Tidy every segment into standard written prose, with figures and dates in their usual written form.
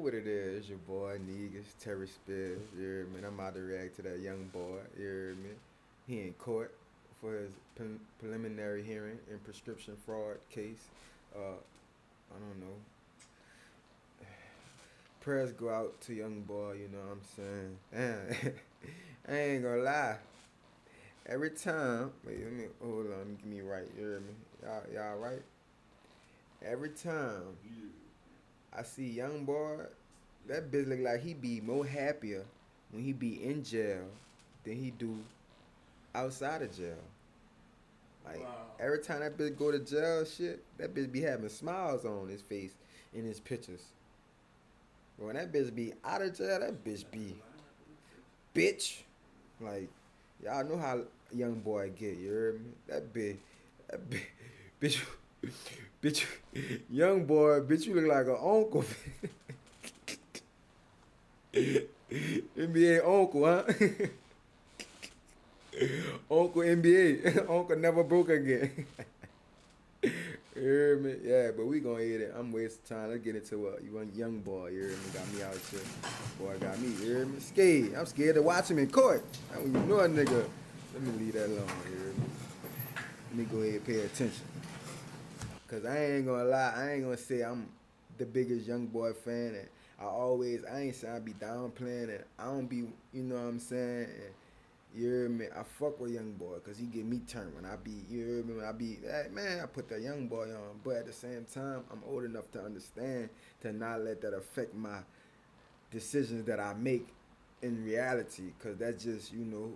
what it is. It's your boy Negus, Terry Spears. You hear me? I'm about to react to that young boy. You hear me? He in court for his preliminary hearing in prescription fraud case. I don't know. Prayers go out to young boy. You know what I'm saying? I ain't gonna lie. Every time, wait, let me hold on. Let me get me right. You hear me? Y'all right? Every time I see young boy, that bitch look like he be more happier when he be in jail than he do outside of jail. Like every time that bitch go to jail, shit, that bitch be having smiles on his face in his pictures. But when that bitch be out of jail, that bitch be bitch. Like y'all know how young boy get. You heard me? That bitch, bitch, young boy, bitch, you look like an uncle. NBA uncle, huh? Uncle NBA. Uncle never broke again. You hear me? Yeah, but we gonna hit it. I'm wasting time. Let's get into what you want, young boy. You hear me? Got me out here. Boy got me. You hear me? Scared. I'm scared to watch him in court. I don't even know a nigga. Let me leave that alone. You hear me? Let me go ahead and pay attention. Cause I ain't gonna lie. I ain't gonna say I'm the biggest young boy fan. And I ain't saying I be downplaying it. I don't be, you know what I'm saying? And, you hear me? I fuck with young boy because he get me turned when I be, you hear me? When I be, hey, man, I put that young boy on. But at the same time, I'm old enough to understand to not let that affect my decisions that I make in reality. Because that's just, you know,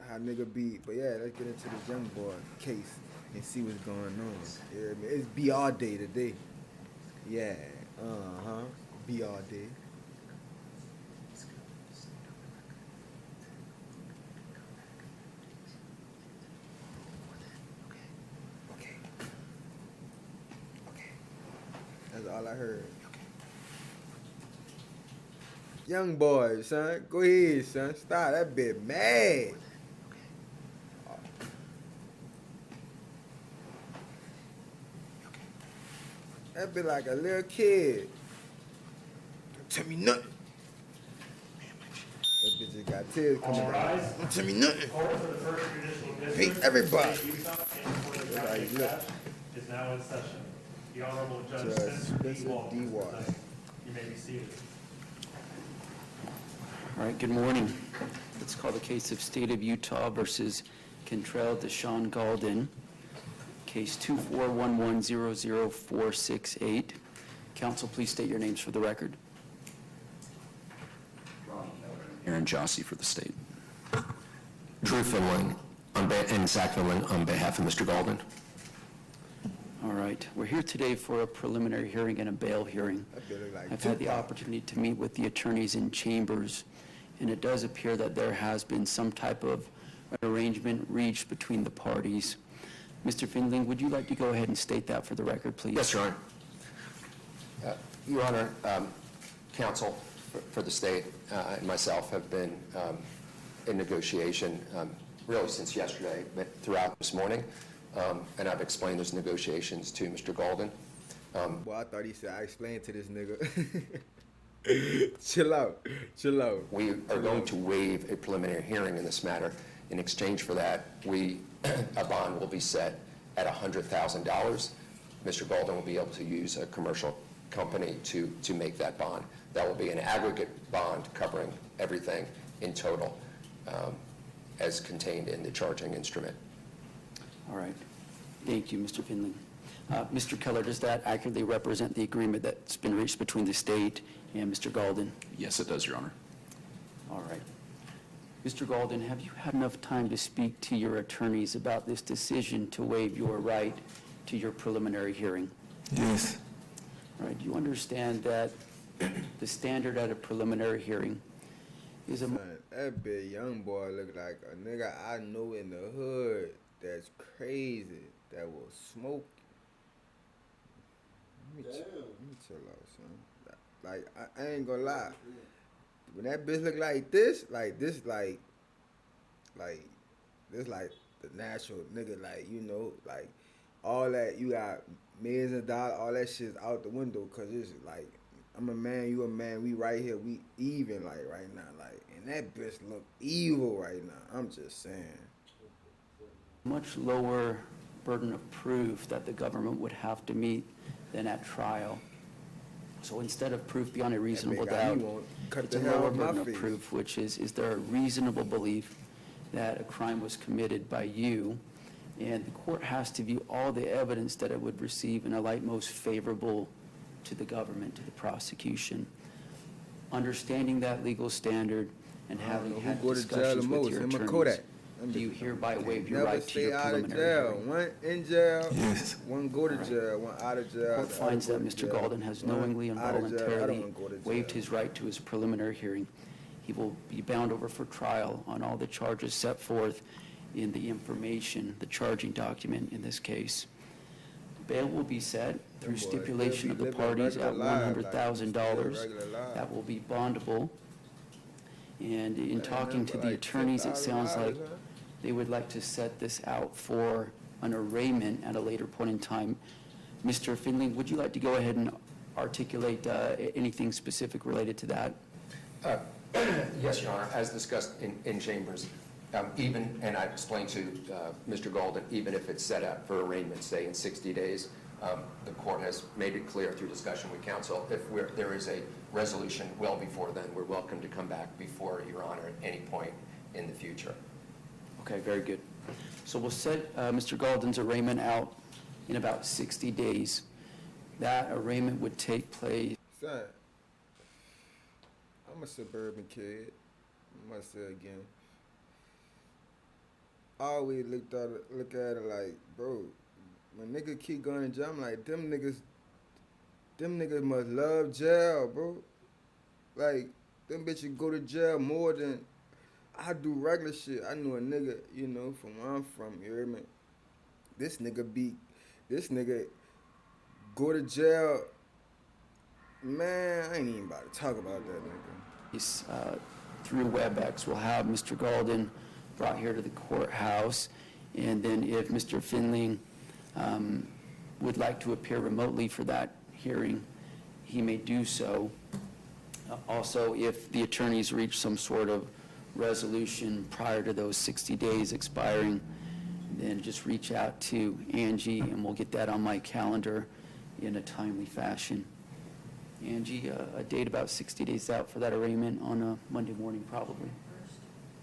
how nigga be. But yeah, let's get into this young boy case and see what's going on. You hear me? It's be all day today. Yeah, be all day. That's all I heard. Young boy, son. Go ahead, son. Stop that bit mad. That bit like a little kid. Don't tell me nothing. That bitch just got tears coming down. Don't tell me nothing. Hate everybody. That's how you look. Is now in session. The Honorable Judge Spencer D. Watt. You may be seated. All right, good morning. Let's call the case of State of Utah versus Kentrell Deshawn Galden, case 241100468. Counsel, please state your names for the record. Aaron Jossie for the state. Drew Finling and Zach Finling on behalf of Mr. Galden. All right, we're here today for a preliminary hearing and a bail hearing. I've had the opportunity to meet with the attorneys in chambers, and it does appear that there has been some type of arrangement reached between the parties. Mr. Finling, would you like to go ahead and state that for the record, please? Yes, Your Honor. Your Honor, counsel for the state and myself have been in negotiation really since yesterday, but throughout this morning. And I've explained those negotiations to Mr. Galden. Well, I thought he said, I explained to this nigga. Chill out. We are going to waive a preliminary hearing in this matter. In exchange for that, a bond will be set at $100,000. Mr. Galden will be able to use a commercial company to make that bond. That will be an aggregate bond covering everything in total as contained in the charging instrument. All right. Thank you, Mr. Finley. Mr. Keller, does that accurately represent the agreement that's been reached between the state and Mr. Galden? Yes, it does, Your Honor. All right. Mr. Galden, have you had enough time to speak to your attorneys about this decision to waive your right to your preliminary hearing? Yes. All right. Do you understand that the standard at a preliminary hearing is a... That big young boy look like a nigga I know in the hood that's crazy, that will smoke. Let me chill out, son. Like, I ain't gonna lie. When that bitch look like this the natural nigga, like, you know, like, all that, you got millions of dollars, all that shit's out the window, cause it's like, I'm a man, you a man. We right here. We even like right now. Like, and that bitch look evil right now. I'm just saying. Much lower burden of proof that the government would have to meet than at trial. So instead of proof beyond a reasonable doubt, it's a lower burden of proof, which is there a reasonable belief that a crime was committed by you? And the court has to view all the evidence that it would receive in a light most favorable to the government, to the prosecution. Understanding that legal standard and having had discussions with your attorneys, do you hereby waive your right to your preliminary hearing? One in jail, yes. One go to jail, one out of jail. The court finds that Mr. Golden has knowingly and voluntarily waived his right to his preliminary hearing. He will be bound over for trial on all the charges set forth in the information, the charging document in this case. Bail will be set through stipulation of the parties at $100,000. That will be bondable. And in talking to the attorneys, it sounds like they would like to set this out for an arraignment at a later point in time. Mr. Finley, would you like to go ahead and articulate anything specific related to that? Yes, Your Honor. As discussed in chambers, even, and I explained to Mr. Golden, even if it's set up for arraignment, say in 60 days, the court has made it clear through discussion with counsel, if there is a resolution well before then, we're welcome to come back before Your Honor at any point in the future. Okay, very good. So we'll set Mr. Golden's arraignment out in about 60 days. That arraignment would take place. Son, I'm a suburban kid. I must say again. I always look at it like, bro, when niggas keep going to jail, I'm like, them niggas must love jail, bro. Like, them bitches go to jail more than I do regular shit. I knew a nigga, you know, from where I'm from, you hear me? This nigga go to jail. Man, I ain't even about to talk about that nigga. Through WebEx, we'll have Mr. Golden brought here to the courthouse, and then if Mr. Finley would like to appear remotely for that hearing, he may do so. Also, if the attorneys reach some sort of resolution prior to those 60 days expiring, then just reach out to Angie and we'll get that on my calendar in a timely fashion. Angie, a date about 60 days out for that arraignment on a Monday morning probably.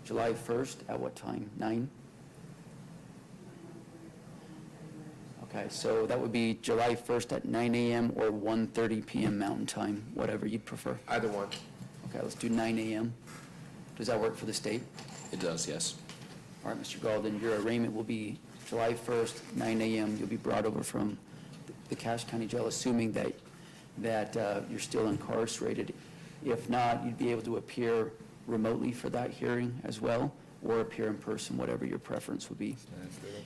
July 1st, at what time? 9? Okay, so that would be July 1st at 9 a.m. or 1:30 p.m. Mountain Time, whatever you'd prefer. Either one. Okay, let's do 9 a.m. Does that work for the state? It does, yes. All right, Mr. Golden, your arraignment will be July 1st, 9 a.m. You'll be brought over from the Cache County Jail, assuming that you're still incarcerated. If not, you'd be able to appear remotely for that hearing as well, or appear in person, whatever your preference would be.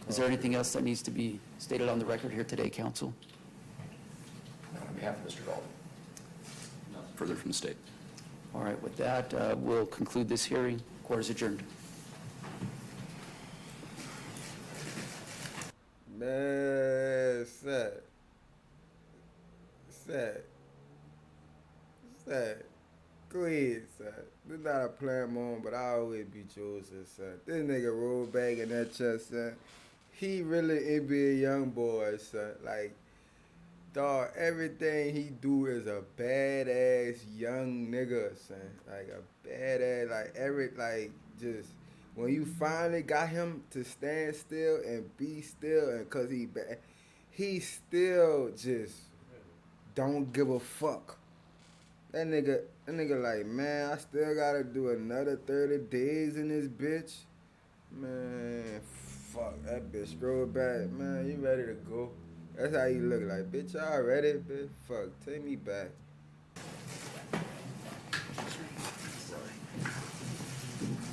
Is there anything else that needs to be stated on the record here today, counsel? On behalf of Mr. Golden. Further from the state. All right, with that, we'll conclude this hearing. Court is adjourned. Man, sad. Go ahead, son. This is not a plan moment, but I always be Joseph, son. This nigga roll back in that chest, son. He really NBA YoungBoy, son. Like, dog, everything he do is a badass young nigga, son. Like a badass, just when you finally got him to stand still and be still, and cause he still just don't give a fuck. That nigga like, man, I still gotta do another 30 days in this bitch. Man, fuck, that bitch scroll back. Man, you ready to go? That's how you look like, bitch, y'all ready, bitch? Fuck, take me back.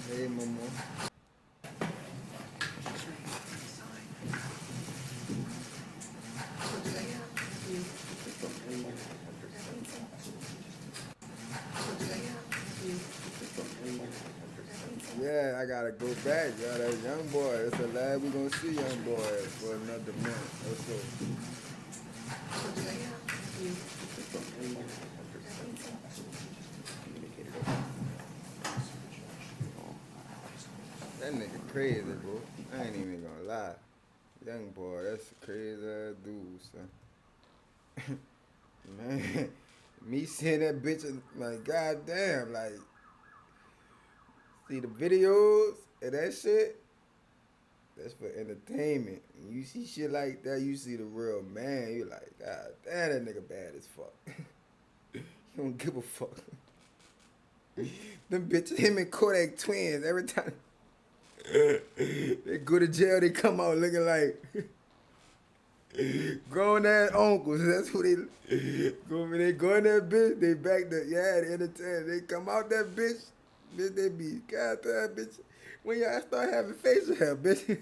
Hey, Momo. Yeah, I gotta go back, y'all. That's YoungBoy. It's the last we gonna see YoungBoy for another month or so. That nigga crazy, bro. I ain't even gonna lie. Young boy, that's a crazy ass dude, son. Man, me seeing that bitch, like, goddamn, like, see the videos and that shit, that's for entertainment. When you see shit like that, you see the real man, you like, god damn, that nigga bad as fuck. You don't give a fuck. Them bitches, him and Kodak twins, every time they go to jail, they come out looking like grown ass uncles. That's who they go when they go in that bitch, they back the they entertain. They come out that bitch, they be goddamn bitch. When y'all start having facial hair, bitch.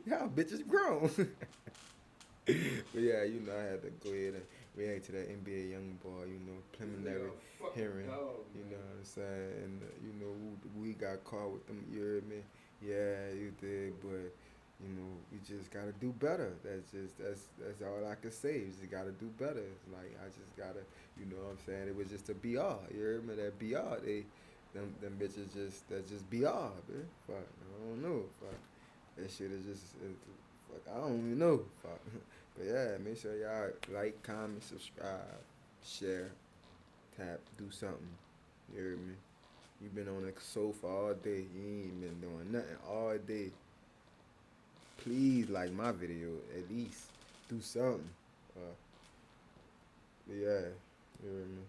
Y'all bitches grown. But yeah, you know, I had to go ahead and react to that NBA YoungBoy, you know, preliminary hearing. You know what I'm saying? And, you know, we got caught with them, you heard me? Yeah, you did, but, you know, we just got to do better. That's all I can say. We just got to do better. It's like, I just got to, you know what I'm saying? It was just a BR, you heard me? That BR, them bitches that's just BR, man. Fuck, I don't know. Fuck. That shit is just, fuck, I don't even know. Fuck. But yeah, make sure y'all like, comment, subscribe, share, tap, do something. You heard me? You been on the sofa all day. You ain't been doing nothing all day. Please like my video, at least. Do something. But yeah, you heard me?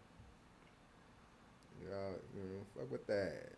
Y'all, you know, fuck with that.